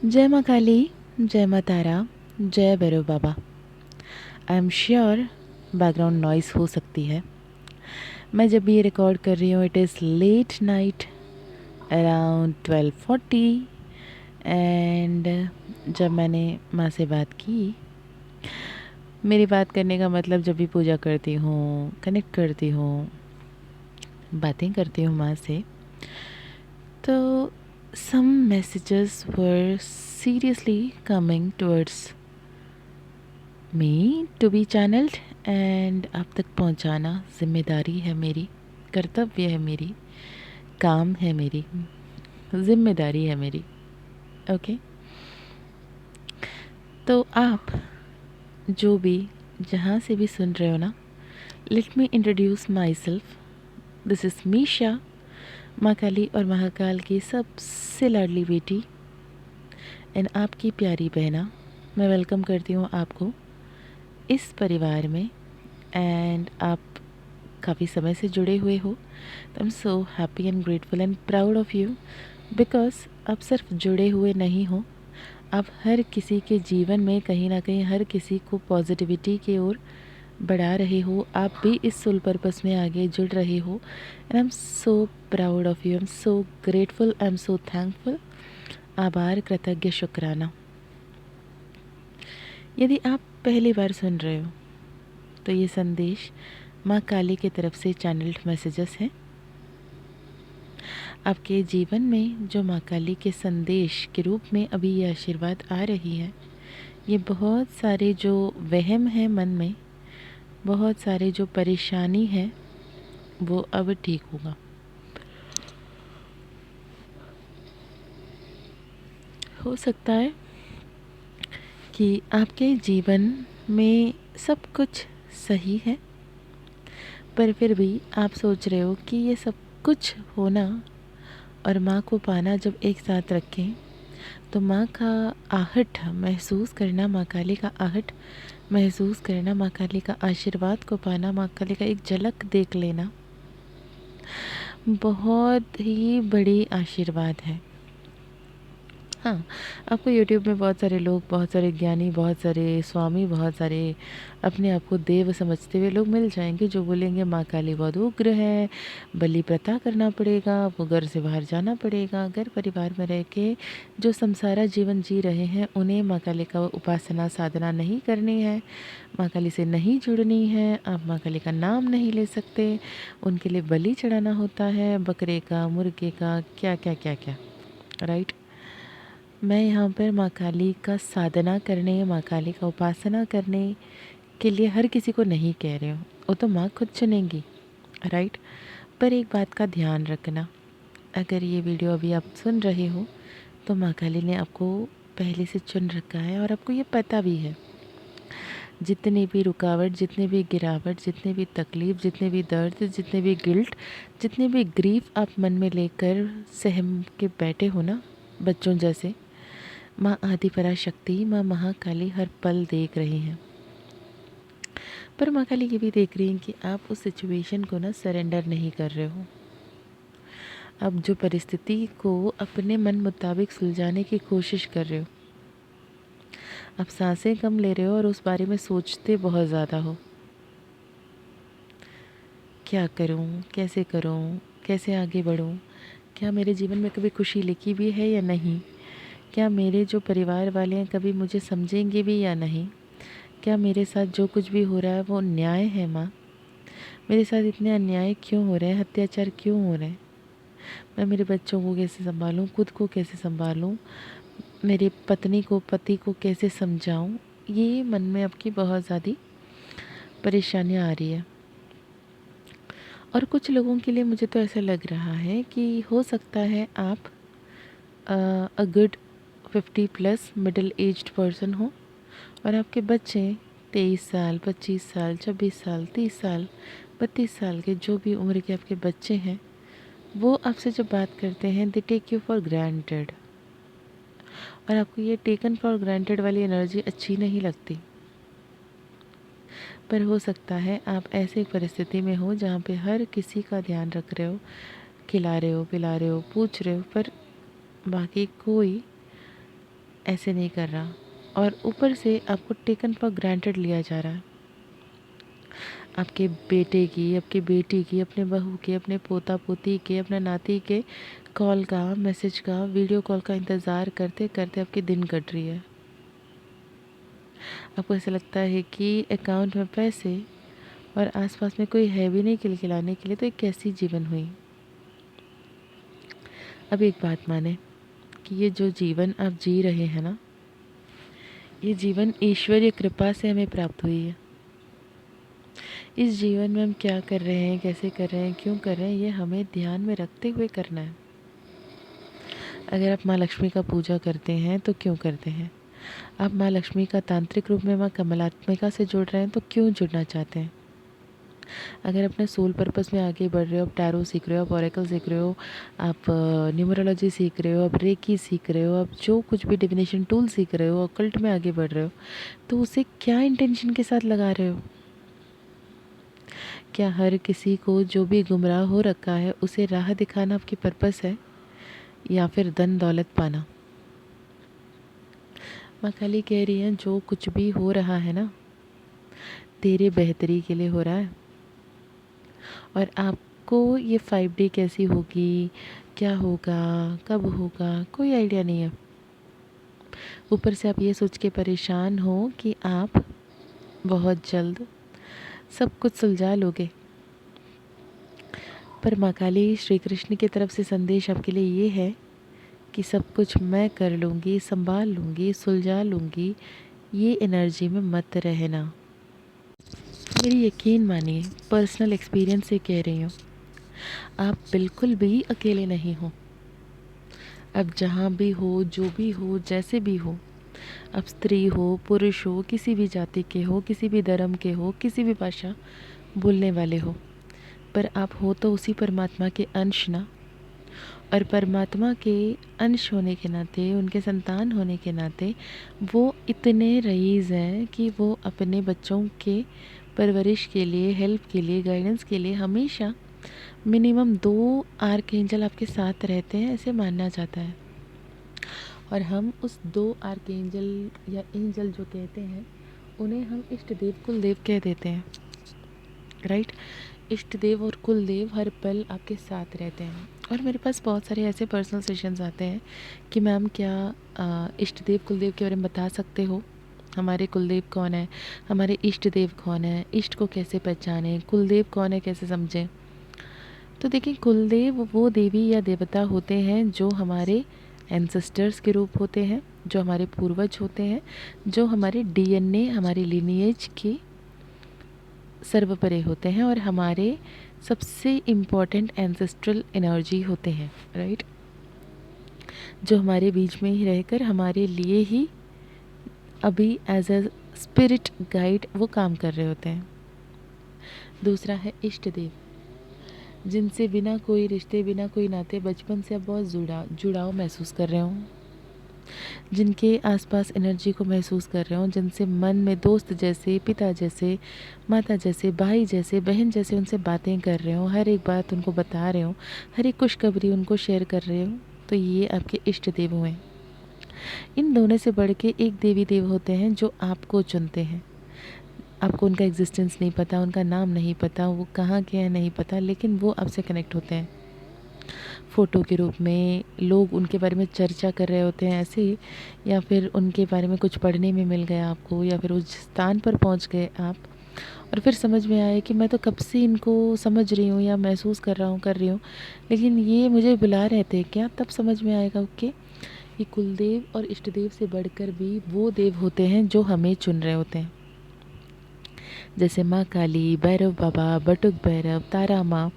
जय माँ काली, जय माँ तारा, जय भैरव बाबा। I am sure background noise हो सकती है। मैं जब भी ये रिकॉर्ड कर रही हूँ it is late night around 12:40 and जब मैंने माँ से बात की, मेरी बात करने का मतलब जब भी पूजा करती हूँ, कनेक्ट करती हूँ, बातें करती हूँ माँ से, तो some messages were seriously coming towards me to be channeled and आप तक पहुंचाना जिम्मेदारी है मेरी, कर्तव्य है मेरी, काम है मेरी, जिम्मेदारी है मेरी। ओके, तो आप जो भी जहाँ से भी सुन रहे हो ना, let me introduce myself. This is Misha, माँ काली और महाकाल की सबसे लाडली बेटी एंड आपकी प्यारी बहना। मैं वेलकम करती हूँ आपको इस परिवार में एंड आप काफ़ी समय से जुड़े हुए हो। I am so happy and grateful and proud of you because आप सिर्फ जुड़े हुए नहीं हो, आप हर किसी के जीवन में कहीं ना कहीं हर किसी को पॉजिटिविटी की ओर बढ़ा रहे हो। आप भी इस सोल पर्पस में आगे जुड़ रहे हो and I am so proud of you, I am so grateful, I am so thankful. आभार, कृतज्ञ, शुक्राना। यदि आप पहली बार सुन रहे हो तो ये संदेश माँ काली की तरफ से चैनल्ड मैसेजेस हैं। आपके जीवन में जो माँ काली के संदेश के रूप में अभी ये आशीर्वाद आ रही है, ये बहुत सारे जो वहम है मन में, बहुत सारे जो परेशानी है, वो अब ठीक होगा। हो सकता है कि आपके जीवन में सब कुछ सही है, पर फिर भी आप सोच रहे हो कि ये सब कुछ होना और माँ को पाना जब एक साथ रखें तो माँ का आहट महसूस करना, माँ काली का आहट महसूस करना, माँ काली का आशीर्वाद को पाना, माँ काली का एक झलक देख लेना बहुत ही बड़ी आशीर्वाद है। हाँ, आपको यूट्यूब में बहुत सारे लोग, बहुत सारे ज्ञानी, बहुत सारे स्वामी, बहुत सारे अपने आप को देव समझते हुए लोग मिल जाएंगे जो बोलेंगे माँ काली बहुत उग्र है, बलि प्रथा करना पड़ेगा, वो घर से बाहर जाना पड़ेगा। घर परिवार में रह के जो संसारा जीवन जी रहे हैं उन्हें माँ काली का उपासना साधना नहीं करनी है, माँ काली से नहीं जुड़नी है, आप माँ काली का नाम नहीं ले सकते, उनके लिए बलि चढ़ाना होता है, बकरे का, मुर्गे का, क्या क्या क्या क्या, राइट। मैं यहाँ पर माँ काली का साधना करने, माँ काली का उपासना करने के लिए हर किसी को नहीं कह रही हूँ, वो तो माँ खुद चुनेंगी, राइट। पर एक बात का ध्यान रखना, अगर ये वीडियो अभी आप सुन रहे हो तो माँ काली ने आपको पहले से चुन रखा है और आपको ये पता भी है। जितनी भी रुकावट, जितनी भी गिरावट, जितनी भी तकलीफ़, जितने भी दर्द, जितने भी गिल्ट, जितने भी ग्रीफ आप मन में लेकर सहम के बैठे हो ना बच्चों जैसे, माँ आदि पराशक्ति, माँ महाकाली हर पल देख रही हैं। पर माँ काली ये भी देख रही हैं कि आप उस सिचुएशन को ना सरेंडर नहीं कर रहे हो। आप जो परिस्थिति को अपने मन मुताबिक सुलझाने की कोशिश कर रहे हो, आप सांसें कम ले रहे हो और उस बारे में सोचते बहुत ज़्यादा हो। क्या करूँ, कैसे करूँ, कैसे आगे बढ़ूँ, क्या मेरे जीवन में कभी खुशी लिखी भी है या नहीं, क्या मेरे जो परिवार वाले हैं कभी मुझे समझेंगे भी या नहीं, क्या मेरे साथ जो कुछ भी हो रहा है वो न्याय है माँ, मेरे साथ इतने अन्याय क्यों हो रहे हैं, अत्याचार क्यों हो रहे हैं, मैं मेरे बच्चों को कैसे संभालूं, खुद को कैसे संभालूं, मेरे पत्नी को, पति को कैसे समझाऊं। ये मन में आपकी बहुत ज़्यादा परेशानियाँ आ रही है। और कुछ लोगों के लिए मुझे तो ऐसा लग रहा है कि हो सकता है आप a good 50+ middle aged person हो और आपके बच्चे 23 साल, 25 साल, 26 साल, 30 साल, 32 साल के, जो भी उम्र के आपके बच्चे हैं, वो आपसे जब बात करते हैं they take you for granted और आपको ये टेकन फॉर ग्रांटेड वाली एनर्जी अच्छी नहीं लगती। पर हो सकता है आप ऐसे एक परिस्थिति में हो जहाँ पे हर किसी का ध्यान रख रहे हो, खिला रहे हो, पिला रहे हो, पूछ रहे हो, पर बाकी कोई ऐसे नहीं कर रहा, और ऊपर से आपको टेकन फॉर ग्रांटेड लिया जा रहा है। आपके बेटे की, आपकी बेटी की, अपने बहू के, अपने पोता पोती के, अपने नाती के कॉल का, मैसेज का, वीडियो कॉल का इंतज़ार करते करते आपके दिन कट रही है। आपको ऐसा लगता है कि अकाउंट में पैसे और आसपास में कोई है भी नहीं खिलखिलाने के लिए, तो एक कैसी जीवन हुई। अब एक बात माने कि ये जो जीवन आप जी रहे हैं ना, ये जीवन ईश्वरीय कृपा से हमें प्राप्त हुई है। इस जीवन में हम क्या कर रहे हैं, कैसे कर रहे हैं, क्यों कर रहे हैं, ये हमें ध्यान में रखते हुए करना है। अगर आप माँ लक्ष्मी का पूजा करते हैं तो क्यों करते हैं? आप माँ लक्ष्मी का तांत्रिक रूप में माँ कमलात्मिका से जुड़ रहे हैं तो क्यों जुड़ना चाहते हैं? अगर अपने सोल पर्पस में आगे बढ़ रहे हो, आप टैरो सीख रहे हो, आप ओरेकल सीख रहे हो, आप न्यूमरोलॉजी सीख रहे हो, आप रेकी सीख रहे हो, आप जो कुछ भी डिविनेशन टूल सीख रहे हो, ऑकल्ट में आगे बढ़ रहे हो, तो उसे क्या इंटेंशन के साथ लगा रहे हो? क्या हर किसी को जो भी गुमराह हो रखा है उसे राह दिखाना आपकी पर्पस है, या फिर धन दौलत पाना? माँ काली कह रही है जो कुछ भी हो रहा है ना, तेरे बेहतरी के लिए हो रहा है। और आपको ये 5D कैसी होगी, क्या होगा, कब होगा, कोई आइडिया नहीं है। ऊपर से आप ये सोच के परेशान हो कि आप बहुत जल्द सब कुछ सुलझा लोगे। पर माँ काली श्री कृष्ण की तरफ से संदेश आपके लिए ये है कि सब कुछ मैं कर लूँगी, संभाल लूँगी, सुलझा लूँगी, ये एनर्जी में मत रहना। मेरी यकीन मानिए, पर्सनल एक्सपीरियंस से कह रही हूँ, आप बिल्कुल भी अकेले नहीं हो। अब जहाँ भी हो, जो भी हो, जैसे भी हो, अब स्त्री हो, पुरुष हो, किसी भी जाति के हो, किसी भी धर्म के हो, किसी भी भाषा बोलने वाले हो, पर आप हो तो उसी परमात्मा के अंश ना। और परमात्मा के अंश होने के नाते, उनके संतान होने के नाते, वो इतने रईस हैं कि वो अपने बच्चों के परवरिश के लिए, हेल्प के लिए, गाइडेंस के लिए हमेशा मिनिमम 2 आर्कएंजल आपके साथ रहते हैं, ऐसे मानना जाता है। और हम उस 2 आर्कएंजल या एंजल जो कहते हैं, उन्हें हम इष्ट देव कुल देव कह देते हैं, राइट। इष्ट देव और कुल देव हर पल आपके साथ रहते हैं। और मेरे पास बहुत सारे ऐसे पर्सनल सेशंस आते हैं कि मैम क्या इष्ट देव कुल देव के बारे में बता सकते हो, हमारे कुलदेव कौन है, हमारे इष्ट देव कौन है, इष्ट को कैसे पहचानें, कुलदेव कौन है कैसे समझें? तो देखिए, कुलदेव वो देवी या देवता होते हैं जो हमारे एंसेस्टर्स के रूप होते हैं, जो हमारे पूर्वज होते हैं, जो हमारे डीएनए, हमारे लिनिएज के सर्वपरे होते हैं और हमारे सबसे इम्पॉर्टेंट एंसेस्ट्रल एनर्जी होते हैं, राइट। जो हमारे बीच में ही रहकर हमारे लिए ही अभी एज अ स्पिरिट गाइड वो काम कर रहे होते हैं। दूसरा है इष्ट देव, जिनसे बिना कोई रिश्ते, बिना कोई नाते बचपन से आप बहुत जुड़ाव महसूस कर रहे हो, जिनके आसपास एनर्जी को महसूस कर रहे हो, जिनसे मन में दोस्त जैसे, पिता जैसे, माता जैसे, भाई जैसे, बहन जैसे उनसे बातें कर रहे हो, हर एक बात उनको बता रहे हो, हर एक खुशखबरी उनको शेयर कर रहे हो, तो ये आपके इष्ट देव हुए। इन दोनों से बढ़ के एक देवी देव होते हैं जो आपको चुनते हैं। आपको उनका एग्जिस्टेंस नहीं पता, उनका नाम नहीं पता, वो कहाँ के हैं नहीं पता, लेकिन वो आपसे कनेक्ट होते हैं फ़ोटो के रूप में। लोग उनके बारे में चर्चा कर रहे होते हैं ऐसे ही, या फिर उनके बारे में कुछ पढ़ने में मिल गया आपको, या फिर उस स्थान पर पहुंच गए आप और फिर समझ में आया कि मैं तो कब से इनको समझ रही हूँ या महसूस कर रहा हूँ, कर रही हूँ, लेकिन ये मुझे बुला रहे थे क्या, तब समझ में आएगा कि ये कुलदेव और इष्ट देव से बढ़कर भी वो देव होते हैं जो हमें चुन रहे होते हैं। जैसे माँ काली, भैरव बाबा, बटुक भैरव, तारा माँ,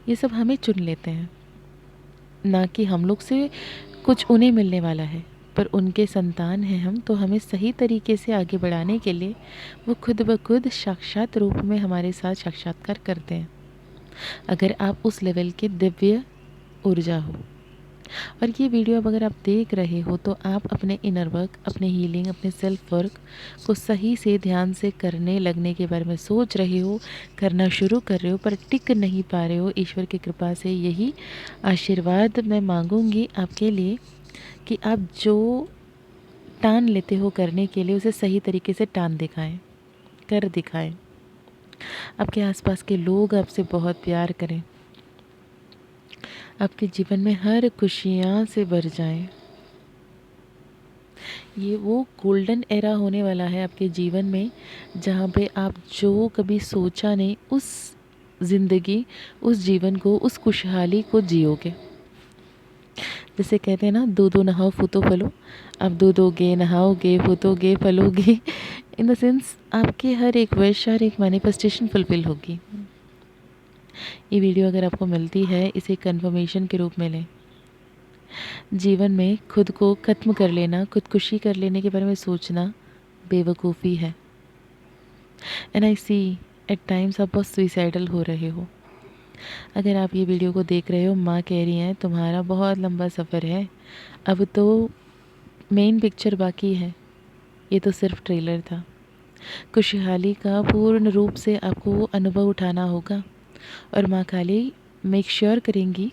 ये सब हमें चुन लेते हैं, ना कि हम लोग से कुछ उन्हें मिलने वाला है, पर उनके संतान हैं हम, तो हमें सही तरीके से आगे बढ़ाने के लिए वो खुद ब खुद साक्षात रूप में हमारे साथ साक्षात्कार करते हैं, अगर आप उस लेवल के दिव्य ऊर्जा हो। और ये वीडियो अब अगर आप देख रहे हो तो आप अपने इनर वर्क, अपने हीलिंग, अपने सेल्फ वर्क को सही से ध्यान से करने लगने के बारे में सोच रहे हो, करना शुरू कर रहे हो, पर टिक नहीं पा रहे हो। ईश्वर की कृपा से यही आशीर्वाद मैं मांगूंगी आपके लिए कि आप जो टान लेते हो करने के लिए, उसे सही तरीके से टान दिखाएं, कर दिखाएं। आपके आसपास के लोग आपसे बहुत प्यार करें, आपके जीवन में हर खुशियाँ से भर जाएं। ये वो गोल्डन एरा होने वाला है आपके जीवन में, जहाँ पे आप जो कभी सोचा नहीं, उस ज़िंदगी, उस जीवन को, उस खुशहाली को जियोगे। जैसे कहते हैं ना, दो दो नहाओ फूतो फलो। आप दो दोगे, नहाओगे, फूतोगे, फलोगे। इन द सेंस आपके हर एक विश, हर एक मैनिफेस्टेशन फुलफिल होगी। ये वीडियो अगर आपको मिलती है, इसे कन्फर्मेशन के रूप में लें। जीवन में खुद को ख़त्म कर लेना, खुदकुशी कर लेने के बारे में सोचना बेवकूफ़ी है। And I see at times आप बहुत सुइसाइडल हो रहे हो। अगर आप ये वीडियो को देख रहे हो, माँ कह रही हैं तुम्हारा बहुत लंबा सफ़र है, अब तो मेन पिक्चर बाकी है, ये तो सिर्फ ट्रेलर था। खुशहाली का पूर्ण रूप से आपको अनुभव उठाना होगा, और माँ काली मेक श्योर करेंगी